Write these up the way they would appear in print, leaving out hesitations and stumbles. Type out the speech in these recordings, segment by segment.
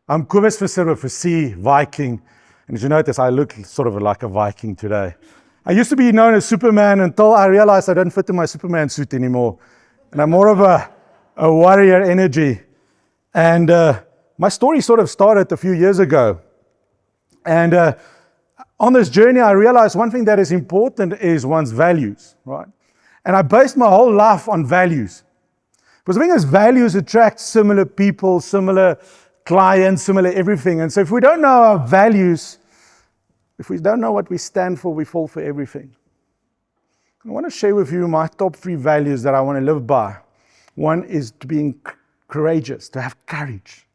I'm Cobus Visser with a C, Viking. And as you notice, I look sort of like a Viking today. I used to be known as Superman until I realized I don't fit in my Superman suit anymore. And I'm more of a warrior energy. And my story sort of started a few years ago. And on this journey, I realized one thing that is important is one's values, right? And I based my whole life on values. Because the thing is, values attract similar people, similar clients, similar everything. And so if we don't know our values, if we don't know what we stand for, we fall for everything. I want to share with you my top 3 values that I want to live by. One is to be courageous, to have courage.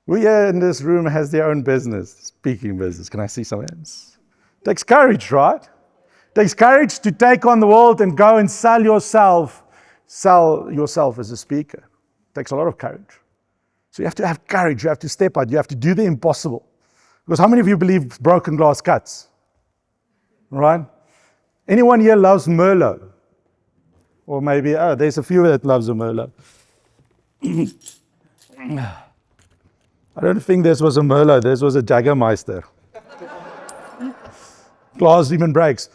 Who here in this room has their own business, speaking business? Can I see some hands? It takes courage, right? It takes courage to take on the world and go and sell yourself as a speaker. It takes a lot of courage. So you have to have courage, you have to step out, you have to do the impossible. Because how many of you believe broken glass cuts? Right? Anyone here loves Merlot? Or maybe, there's a few that loves a Merlot. I don't think this was a Merlot, this was a Jägermeister. Glass even breaks.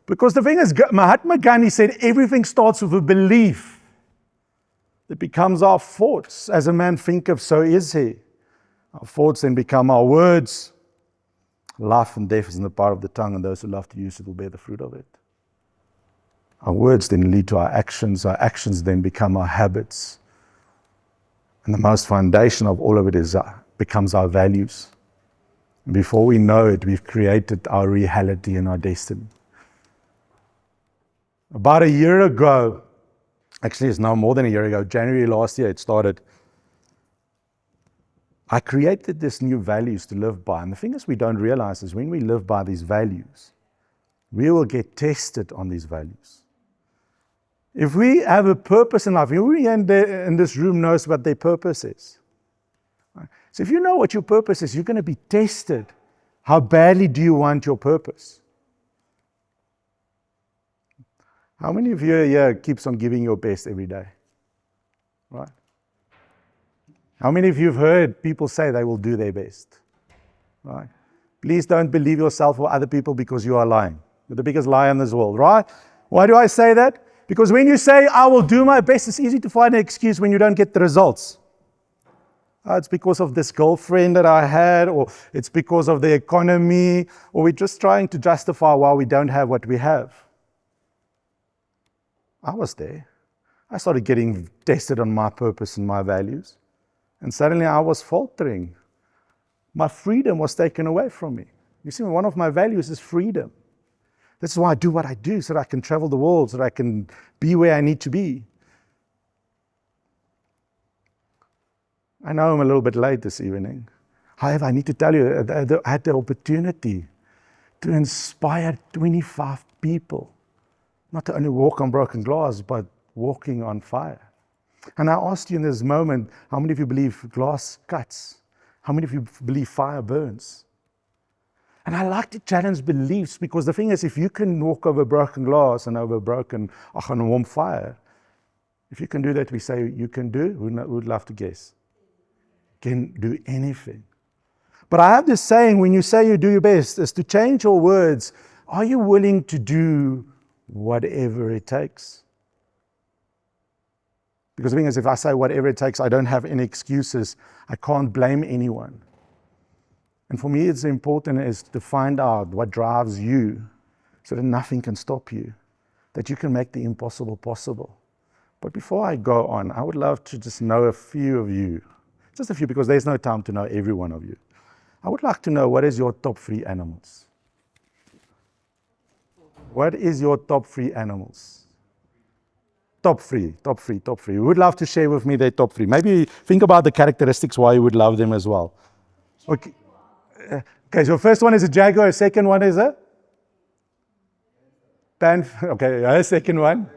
Because the thing is, Mahatma Gandhi said everything starts with a belief. It becomes our thoughts. As a man thinketh, so is he. Our thoughts then become our words. Life and death is in the power of the tongue, and those who love to use it will bear the fruit of it. Our words then lead to our actions then become our habits. And the most foundation of all of it is becomes our values. And before we know it, we've created our reality and our destiny. About a year ago, actually it's now more than a year ago, January last year it started, I created this new values to live by. And the thing is we don't realize is when we live by these values, we will get tested on these values. If we have a purpose in life, who in this room knows what their purpose is? So if you know what your purpose is, you're going to be tested. How badly do you want your purpose? How many of you here keeps on giving your best every day? Right? How many of you have heard people say they will do their best? Right? Please don't believe yourself or other people because you are lying. You're the biggest liar in this world, right? Why do I say that? Because when you say, I will do my best, it's easy to find an excuse when you don't get the results. It's because of this girlfriend that I had, or it's because of the economy, or we're just trying to justify why we don't have what we have. I was there. I started getting tested on my purpose and my values. And suddenly I was faltering. My freedom was taken away from me. You see, one of my values is freedom. That's why I do what I do, so that I can travel the world, so that I can be where I need to be. I know I'm a little bit late this evening. However, I need to tell you, I had the opportunity to inspire 25 people. Not to only walk on broken glass, but walking on fire. And I asked you in this moment, how many of you believe glass cuts? How many of you believe fire burns? And I like to challenge beliefs, because the thing is, if you can walk over broken glass and over on a warm fire, if you can do that, we say you can do, who would love to guess? Can do anything. But I have this saying, when you say you do your best, is to change your words. Are you willing to do whatever it takes? Because the thing is, if I say whatever it takes, I don't have any excuses. I can't blame anyone. And for me, it's important is to find out what drives you so that nothing can stop you, that you can make the impossible possible. But before I go on, I would love to just know a few of you, just a few, because there's no time to know every one of you. I would like to know, what is your top 3 animals? What is your top 3 animals? Top 3. We would love to share with me their top 3. Maybe think about the characteristics why you would love them as well. Okay. Okay, so first one is a jaguar, second one is a panther. Okay, second one.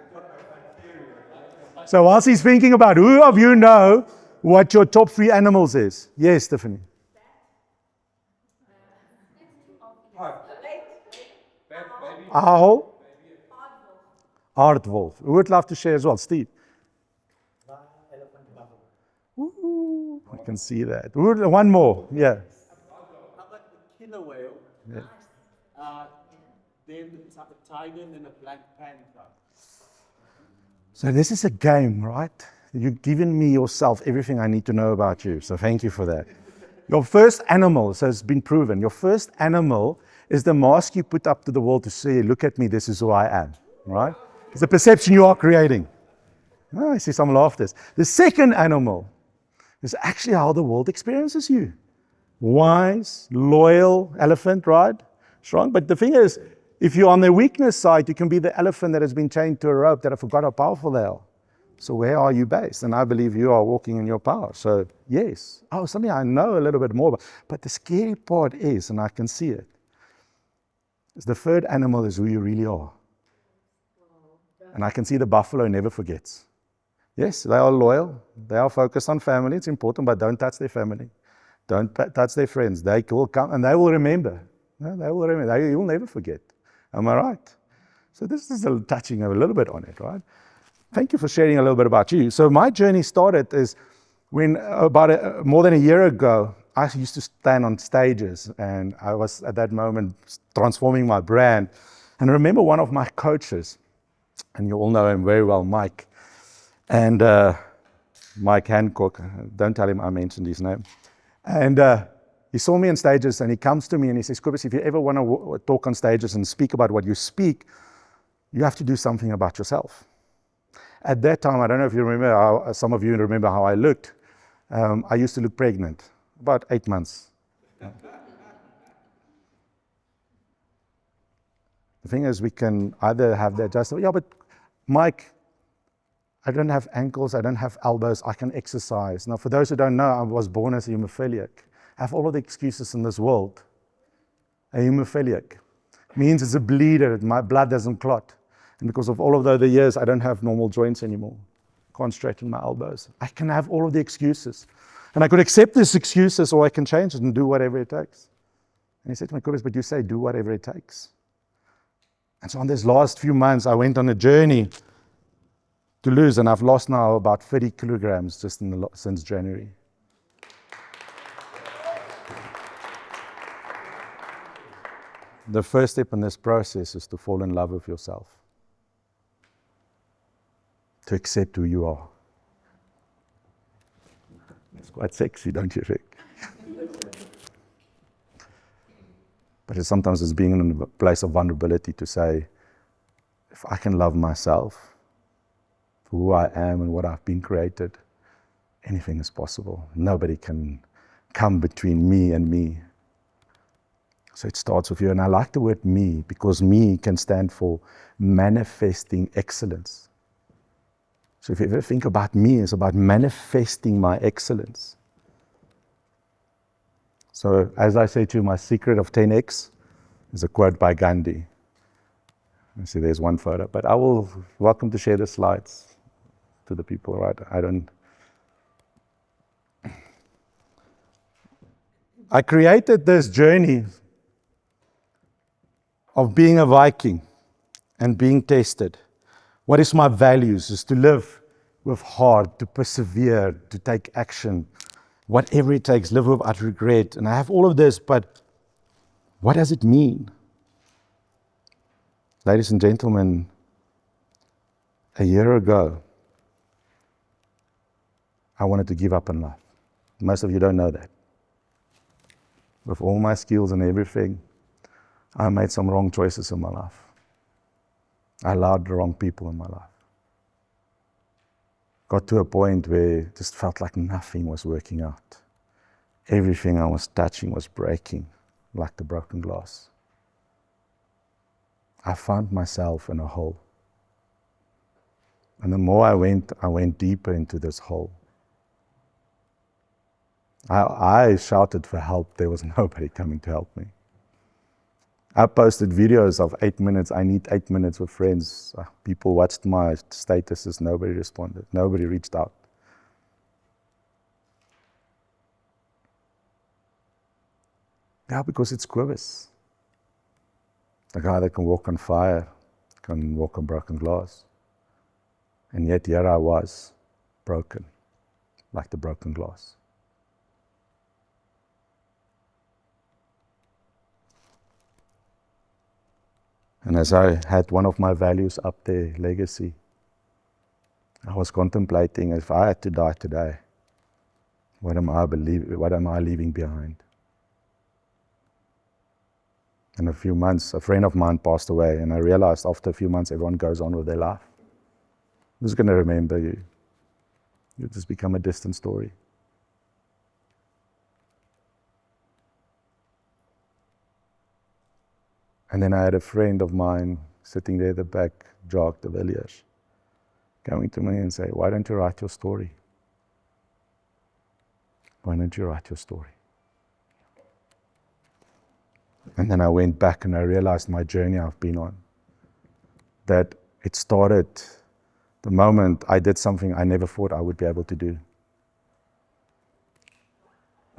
So whilst he's thinking about, who of you know what your top 3 animals is? Yes, Stephanie. Owl. Aardwolf. Who would love to share as well? Steve. Ooh, I can see that. Ooh, one more. Yeah. How about the killer whale? Yeah. Then a tiger and a black panther. So this is a game, right? You've given me yourself, everything I need to know about you. So thank you for that. Your first animal, so it's been proven, your first animal is the mask you put up to the world to say, look at me, this is who I am, right? It's a perception you are creating. Oh, I see some laughters. The second animal is actually how the world experiences you. Wise, loyal elephant, right? Strong. But the thing is, if you're on the weakness side, you can be the elephant that has been chained to a rope that I forgot how powerful they are. So where are you based? And I believe you are walking in your power. So yes. Oh, something I know a little bit more about. But the scary part is, and I can see it, is the third animal is who you really are. And I can see the buffalo never forgets. Yes, they are loyal. They are focused on family. It's important, but don't touch their family. Don't touch their friends. They will come and they will remember. No, they will remember. You will never forget. Am I right? So this is touching a little bit on it, right? Thank you for sharing a little bit about you. So my journey started is when about more than a year ago, I used to stand on stages and I was at that moment transforming my brand. And I remember one of my coaches, and you all know him very well, Mike, and Mike Hancock, don't tell him I mentioned his name. And he saw me on stages and he comes to me and he says, Cobus, if you ever want to talk on stages and speak about what you speak, you have to do something about yourself. At that time, I don't know if you remember, some of you remember how I looked. I used to look pregnant, about 8 months. The thing is, we can either have that just, yeah, but Mike, I don't have ankles, I don't have elbows, I can exercise. Now, for those who don't know, I was born as a hemophiliac. I have all of the excuses in this world. A hemophiliac means it's a bleeder, my blood doesn't clot. And because of all of the other years, I don't have normal joints anymore. Can't straighten my elbows. I can have all of the excuses. And I could accept these excuses or I can change it and do whatever it takes. And he said to me, Cobus, but you say do whatever it takes. And so on these last few months, I went on a journey to lose, and I've lost now about 30 kilograms just since January. The first step in this process is to fall in love with yourself, to accept who you are. It's quite sexy, don't you think? But sometimes it's being in a place of vulnerability to say, if I can love myself, for who I am and what I've been created, anything is possible. Nobody can come between me and me. So it starts with you. And I like the word me because me can stand for manifesting excellence. So if you ever think about me, it's about manifesting my excellence. So as I say to you, my secret of 10x is a quote by Gandhi. I see there's one photo, but I will welcome to share the slides to the people, right? I created this journey of being a Viking and being tested. What is my values? Is to live with heart, to persevere, to take action, whatever it takes, live without regret. And I have all of this, but what does it mean? Ladies and gentlemen, a year ago, I wanted to give up on life. Most of you don't know that. With all my skills and everything, I made some wrong choices in my life. I allowed the wrong people in my life. Got to a point where it just felt like nothing was working out. Everything I was touching was breaking, like the broken glass. I found myself in a hole. And the more I went deeper into this hole. I shouted for help. There was nobody coming to help me. I posted videos of 8 minutes. I need 8 minutes with friends. People watched my statuses. Nobody responded. Nobody reached out. Yeah, because it's Cobus. The guy that can walk on fire, can walk on broken glass. And yet here I was, broken, like the broken glass. And as I had one of my values up there, legacy, I was contemplating, if I had to die today, what am I leaving behind? In a few months, a friend of mine passed away, and I realized after a few months, everyone goes on with their life. Who's going to remember you? You just become a distant story. And then I had a friend of mine sitting there at the back, Jacques de Villiers, coming to me and say, why don't you write your story? Why don't you write your story? And then I went back and I realized my journey I've been on. That it started the moment I did something I never thought I would be able to do.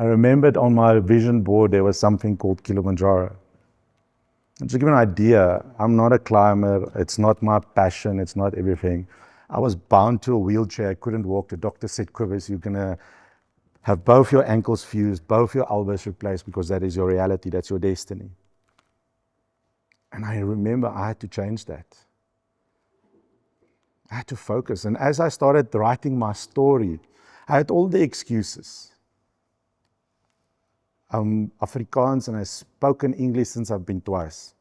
I remembered on my vision board there was something called Kilimanjaro. And to give you an idea, I'm not a climber, it's not my passion, it's not everything. I was bound to a wheelchair, I couldn't walk. The doctor said, Cobus, you're going to have both your ankles fused, both your elbows replaced, because that is your reality, that's your destiny. And I remember I had to change that. I had to focus. And as I started writing my story, I had all the excuses. I'm Afrikaans and I've spoken English since I've been twice.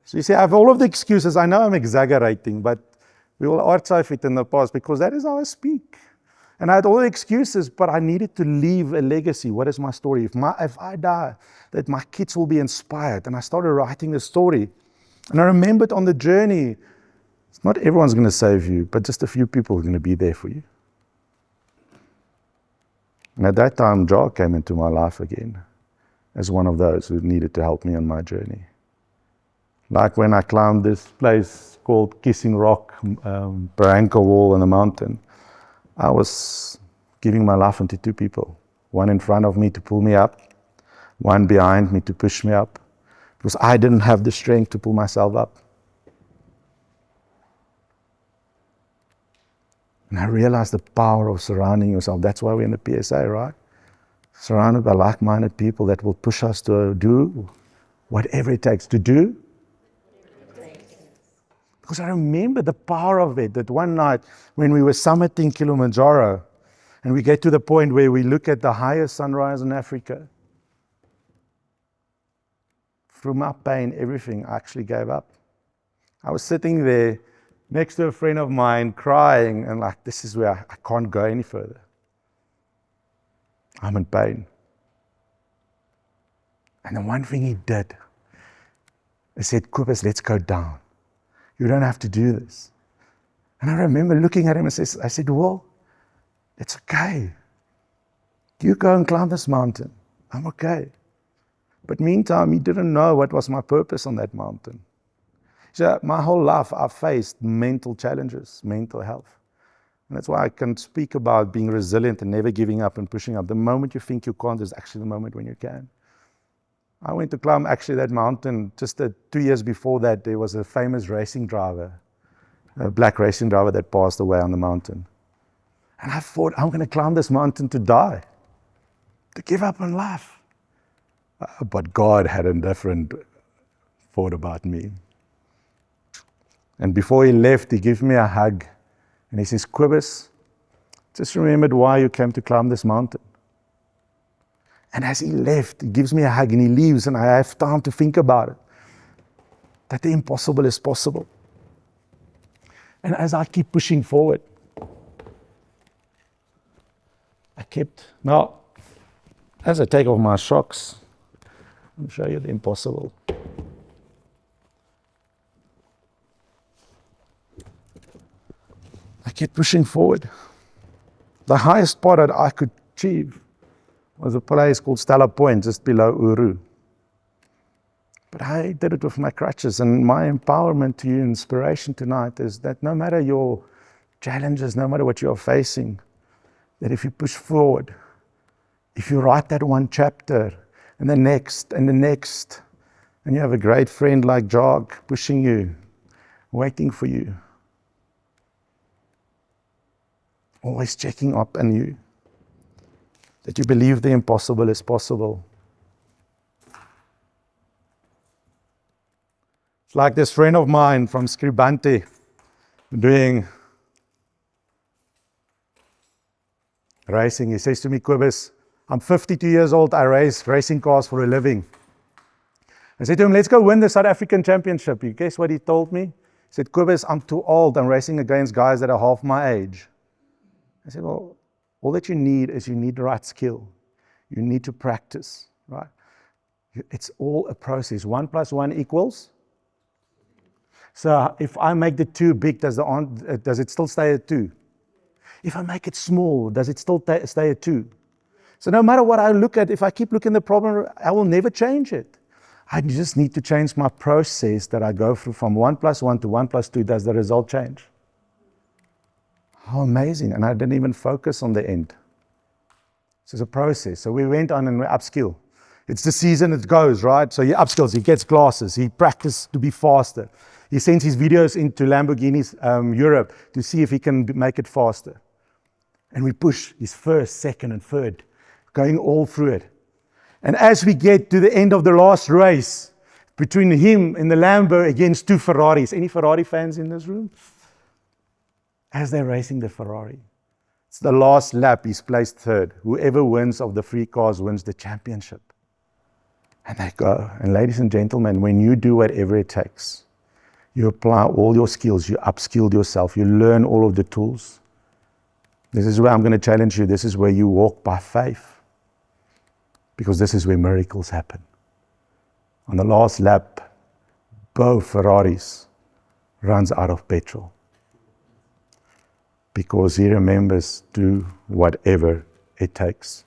So you see, I have all of the excuses. I know I'm exaggerating, but we will archive it in the past because that is how I speak. And I had all the excuses, but I needed to leave a legacy. What is my story? If I die, that my kids will be inspired. And I started writing the story. And I remembered on the journey, it's not everyone's going to save you, but just a few people are going to be there for you. And at that time, Jacques came into my life again as one of those who needed to help me on my journey. Like when I climbed this place called Kissing Rock, Barranca Wall on the mountain, I was giving my life into two people. One in front of me to pull me up, one behind me to push me up, because I didn't have the strength to pull myself up. And I realized the power of surrounding yourself. That's why we're in the PSA, right? Surrounded by like-minded people that will push us to do whatever it takes to do. Because I remember the power of it, that one night when we were summiting Kilimanjaro, and we get to the point where we look at the highest sunrise in Africa, through my pain, everything, I actually gave up. I was sitting there next to a friend of mine crying and like, this is where I can't go any further. I'm in pain. And the one thing he did, he said, Cobus, let's go down. You don't have to do this. And I remember looking at him and I said, well, it's okay. You go and climb this mountain. I'm okay. But meantime, he didn't know what was my purpose on that mountain. So my whole life, I've faced mental challenges, mental health. And that's why I can speak about being resilient and never giving up and pushing up. The moment you think you can't is actually the moment when you can. I went to climb actually that mountain just 2 years before that. There was a famous racing driver, a black racing driver that passed away on the mountain. And I thought, I'm going to climb this mountain to die, to give up on life. But God had a different thought about me. And before he left, he gave me a hug. And he says, Cobus, just remembered why you came to climb this mountain. And as he left, he gives me a hug and he leaves, and I have time to think about it. That the impossible is possible. And as I keep pushing forward, now, as I take off my shocks, I'll show you the impossible. I kept pushing forward. The highest part that I could achieve was a place called Stella Point, just below Uru. But I did it with my crutches, and my empowerment to you, inspiration tonight, is that no matter your challenges, no matter what you're facing, that if you push forward, if you write that one chapter, and the next, and you have a great friend like Jacques pushing you, waiting for you, always checking up on you, that you believe the impossible is possible. It's like this friend of mine from Scribante doing racing. He says to me, Cobus, I'm 52 years old, I race racing cars for a living. I said to him, let's go win the South African Championship. You guess what he told me? He said, Cobus, I'm too old, I'm racing against guys that are half my age. I said, well, all that you need is you need the right skill. You need to practice, right? It's all a process. 1 + 1 equals. So if I make the 2 big, does it still stay at 2? If I make it small, does it still stay at 2? So no matter what I look at, if I keep looking at the problem, I will never change it. I just need to change my process that I go through from 1 + 1 to 1 + 2. Does the result change? How amazing. And I didn't even focus on the end. So it's a process. So we went on and we upskill. It's the season, it goes, right? So he upskills, he gets glasses, he practices to be faster. He sends his videos into Lamborghini's Europe to see if he can make it faster. And we push his first, second, and third, going all through it. And as we get to the end of the last race, between him and the Lambo against 2 Ferraris. Any Ferrari fans in this room? As they're racing the Ferrari. It's the last lap, he's placed 3rd. Whoever wins of the 3 cars wins the championship. And they go. And ladies and gentlemen, when you do whatever it takes, you apply all your skills, you upskill yourself, you learn all of the tools. This is where I'm going to challenge you. This is where you walk by faith. Because this is where miracles happen. On the last lap, both Ferraris runs out of petrol. Because he remembers do whatever it takes.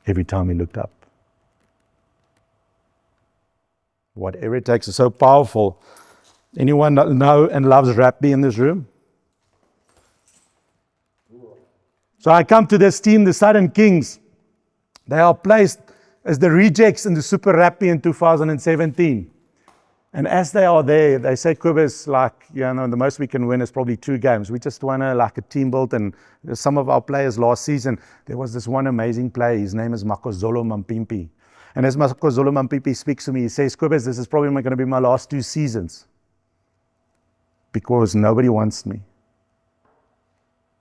Every time he looked up. Whatever it takes is so powerful. Anyone know and loves rugby in this room? So I come to this team, the Southern Kings. They are placed as the rejects in the Super Rugby in 2017. And as they are there, they say, Cobus, the most we can win is probably 2 games. We just won a team build, and some of our players last season, there was this one amazing player. His name is Makozolo Mampimpi. And as Makozolo Mampimpi speaks to me, he says, Cobus, this is probably going to be my last 2 seasons. Because nobody wants me.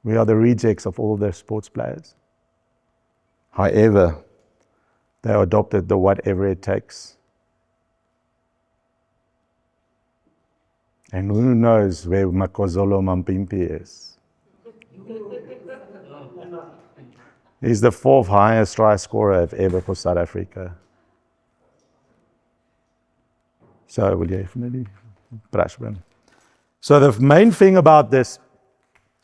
We are the rejects of all their sports players. However, they adopted the whatever it takes. And who knows where Makozolo Mampimpi is? He's the 4th highest try scorer ever for South Africa. So, will you definitely brush him? So the main thing about this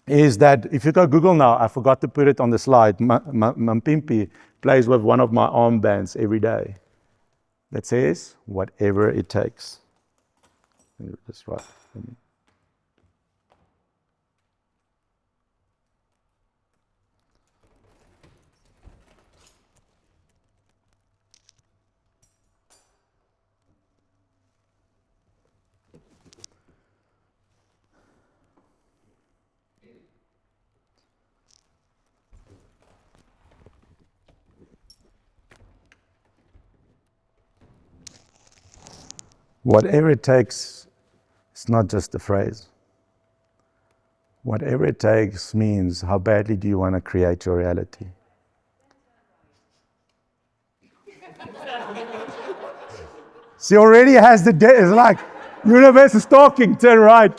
is that if you go Google now, I forgot to put it on the slide, Mampimpi plays with one of my armbands every day that says, whatever it takes. That's right. Whatever it takes, it's not just a phrase. Whatever it takes means how badly do you want to create your reality? She already has the day. It's like, universe is talking, turn right.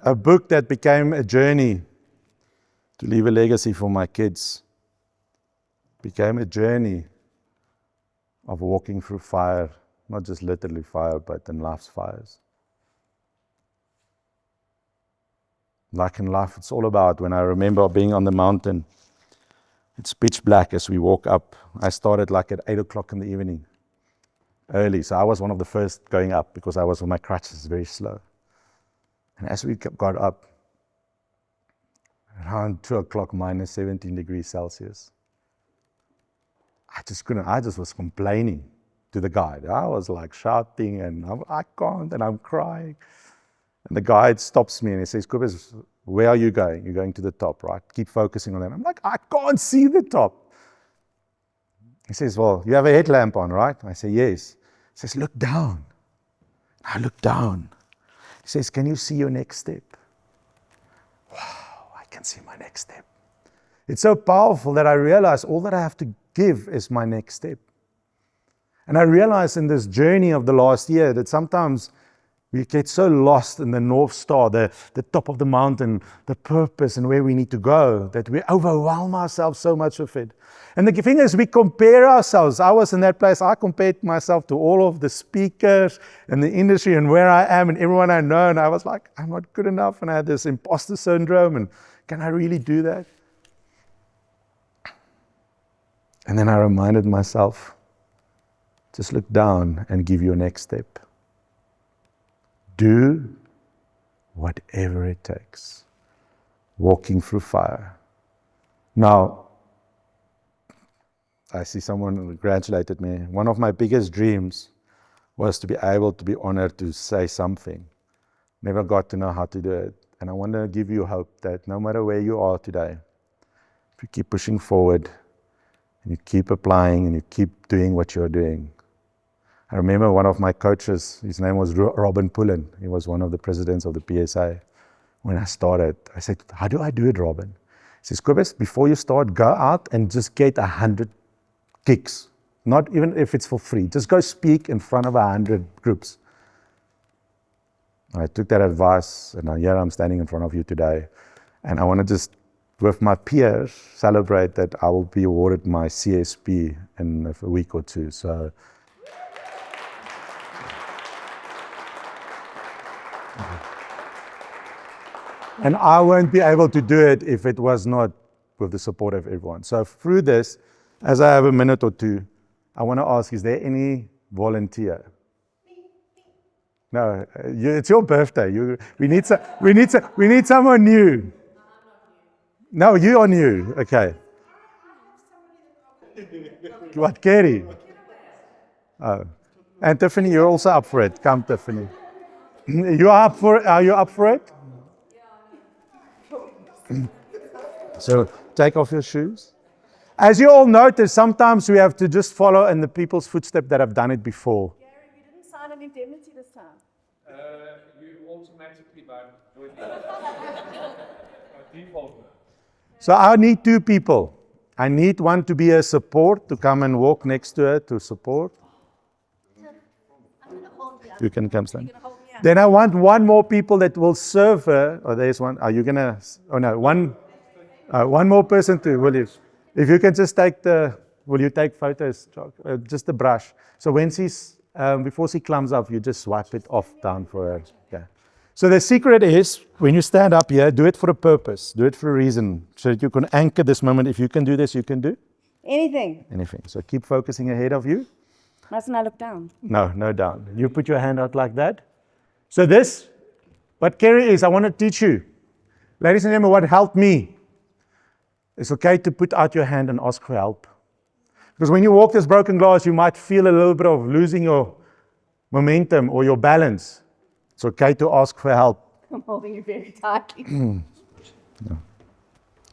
A book that became a journey to leave a legacy for my kids became a journey of walking through fire, not just literally fire, but in life's fires. Like in life, it's all about, when I remember being on the mountain, it's pitch black as we walk up. I started at 8 o'clock in the evening, early. So I was one of the first going up because I was on my crutches, very slow. And as we got up, around 2 o'clock, minus 17 degrees Celsius, I just was complaining to the guide. I was like shouting and I can't, and I'm crying. And the guide stops me and he says, Cobus, where are you going? You're going to the top, right? Keep focusing on that. I'm like, I can't see the top. He says, well, you have a headlamp on, right? I say, yes. He says, look down. I look down. He says, can you see your next step? Wow, I can see my next step. It's so powerful that I realize all that I have to give is my next step. And I realize in this journey of the last year that sometimes we get so lost in the North Star, the top of the mountain, the purpose and where we need to go, that we overwhelm ourselves so much with it. And the thing is, we compare ourselves. I was in that place. I compared myself to all of the speakers and the industry and where I am and everyone I know. And I was like, I'm not good enough. And I had this imposter syndrome. And can I really do that? And then I reminded myself, just look down and give your next step. Do whatever it takes. Walking through fire. Now, I see someone congratulated me. One of my biggest dreams was to be able to be honored to say something. Never got to know how to do it. And I want to give you hope that no matter where you are today, if you keep pushing forward and you keep applying and you keep doing what you're doing. I remember one of my coaches, his name was Robin Pullen. He was one of the presidents of the PSA. When I started, I said, how do I do it, Robin? He says, Cobus, before you start, go out and just get 100 gigs. Not even if it's for free. Just go speak in front of 100 groups. I took that advice, and here I'm standing in front of you today. And I want to just, with my peers, celebrate that I will be awarded my CSP in a week or two. So, and I won't be able to do it if it was not with the support of everyone. So through this, as I have a minute or two, I want to ask, is there any volunteer? No, it's your birthday. We need someone new. No, you are new. Okay. What, Kerry? Oh. And Tiffany, you're also up for it. Come, Tiffany. You are up for it? Are you up for it? So take off your shoes. As you all notice, sometimes we have to just follow in the people's footsteps that have done it before. Gary, you didn't sign an indemnity this time. You automatically by default. So I need two people. I need one to be a support, to come and walk next to her to support. I'm going to hold you. You can come stand. You're going to hold me up. Then I want one more people that will serve her. Oh, there's one. Are you going to? Oh, no. One more person too, will you? If you can just will you take photos? Just the brush. So when before she climbs up, you just swipe it off down for her. Yeah. So the secret is, when you stand up here, do it for a purpose. Do it for a reason. So that you can anchor this moment. If you can do this, you can do Anything. anything. So keep focusing ahead of you. Mustn't I look down? No down. You put your hand out like that. So this, what Kerry is, I want to teach you. Ladies and gentlemen, what helped me. It's okay to put out your hand and ask for help. Because when you walk this broken glass, you might feel a little bit of losing your momentum or your balance. It's okay to ask for help. I'm holding you very tightly.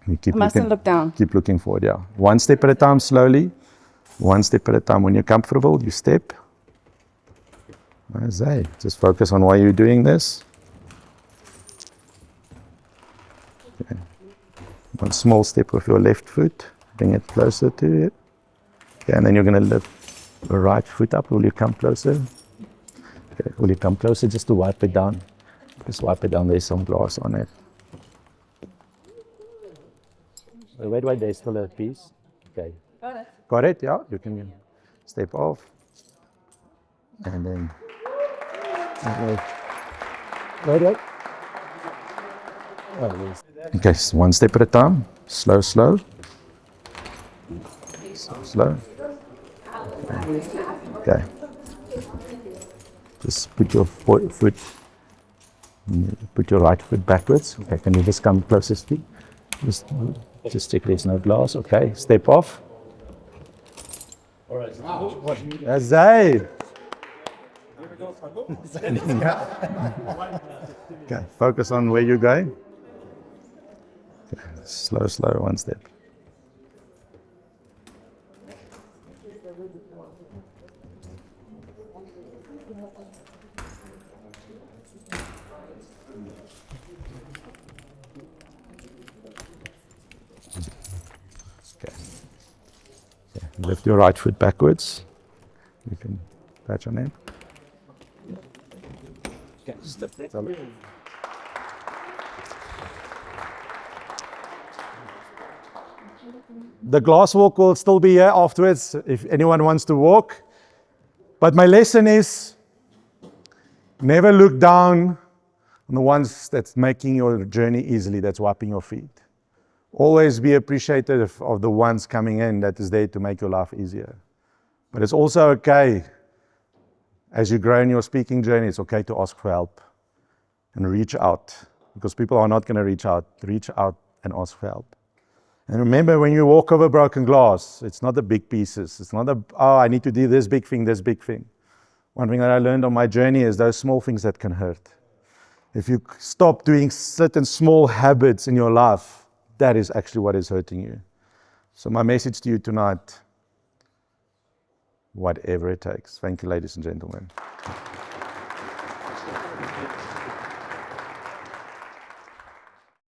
You keep I mustn't look down. Keep looking forward, yeah. One step at a time, slowly. One step at a time. When you're comfortable, you step. Just focus on why you're doing this. Okay. One small step with your left foot. Bring it closer to it. Okay, and then you're going to lift the right foot up. Will you come closer? Okay, will you come closer just to wipe it down? Just wipe it down. There's some glass on it. Wait, there's still a piece. Okay. Got it. Got it? Yeah, you can step off. And then. Wait. Okay, so one step at a time. Slow. Slow. Okay. Just put your put your right foot backwards. Okay, can you just come closest to me? Just check there's no glass. Okay, step off. That's Zaid. Okay, focus on where you're going. Slow, slow, one step. Okay. Yeah. Lift your right foot backwards. You can touch on it. Okay, step there. The glass walk will still be here afterwards if anyone wants to walk. But my lesson is never look down on the ones that's making your journey easily, that's wiping your feet. Always be appreciative of the ones coming in that is there to make your life easier. But it's also okay, as you grow in your speaking journey, it's okay to ask for help and reach out, because people are not going to reach out. Reach out and ask for help. And remember, when you walk over broken glass, it's not the big pieces. It's not I need to do this big thing, this big thing. One thing that I learned on my journey is those small things that can hurt. If you stop doing certain small habits in your life, that is actually what is hurting you. So my message to you tonight, whatever it takes. Thank you, ladies and gentlemen.